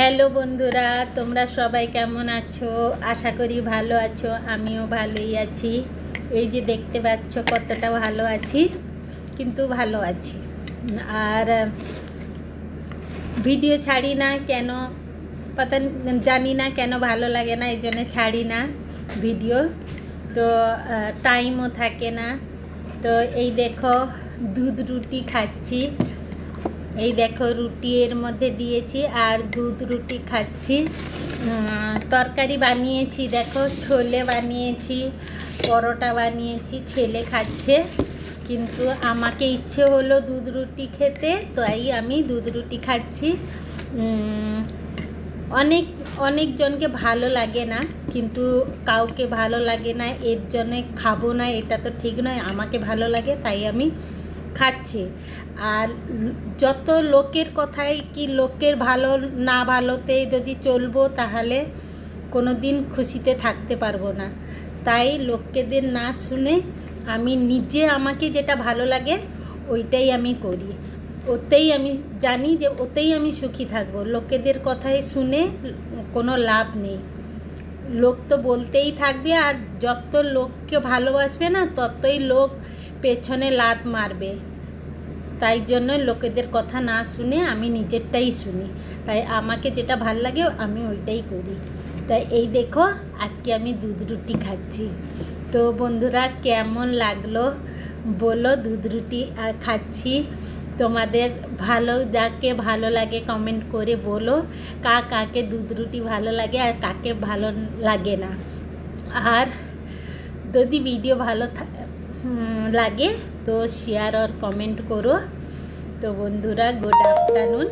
Hello বন্ধুরা, তোমরা সবাই কেমন আছো? আশা করি ভালো আছো। আমিও ভালোই আছি। এই যে দেখতে পাচ্ছ কতটা ভালো আছি, কিন্তু ভালো আছি। আর ভিডিও ছাড়ি না কেন পাতা, জানি না কেন ভালো লাগে না, এই জন্য ছাড়ি না ভিডিও। তো টাইমও থাকে না। তো এই দেখো দুধ রুটি খাচ্ছি। এই দেখো রুটি এর মধ্যে দিয়েছি আর দুধ রুটি খাচ্ছি। তরকারি বানিয়েছি, দেখো ছোলে বানিয়েছি, পরোটা বানিয়েছি, ছেলে খাচ্ছে। কিন্তু আমাকে ইচ্ছে হলো দুধ রুটি খেতে, তাই আমি দুধ রুটি খাচ্ছি। অনেকজনকে ভালো লাগে না, কিন্তু কাউকে ভালো লাগে না এর জন্যে খাবো না, এটা তো ঠিক নয়। আমাকে ভালো লাগে তাই আমি খাচ্ছি। আর যত লোকের কথায় কি, লোকের ভালো না ভালোতে যদি চলবো তাহলে কোনো দিন খুশিতে থাকতে পারবো না। তাই লোকেদের না শুনে আমি নিজে আমাকে যেটা ভালো লাগে ওইটাই আমি করি, ওতেই আমি জানি যে ওতেই আমি সুখী থাকবো। লোকেদের কথায় শুনে কোনো লাভ নেই। লোক তো বলতেই থাকবে, আর যত লোককে ভালোবাসবে না ততই লোক পেছনে লাত মারবে। তাই জন্য লোকেদের কথা না শুনে আমি নিজেরটাই শুনি। তাই আমাকে যেটা ভাল লাগে আমি ওইটাই করি। তাই এই দেখো আজকে আমি দুধ রুটি খাচ্ছি। তো বন্ধুরা কেমন লাগলো বলো, দুধ রুটি খাচ্ছি। তোমাদের যাকে ভালো লাগে কমেন্ট করে বলো, কাকে দুধ রুটি ভালো লাগে আর কাকে ভালো লাগে না। আর যদি ভিডিও ভালো লাগে তো শেয়ার আর কমেন্ট করো। তো বন্ধুরা গুড আফটারনুন।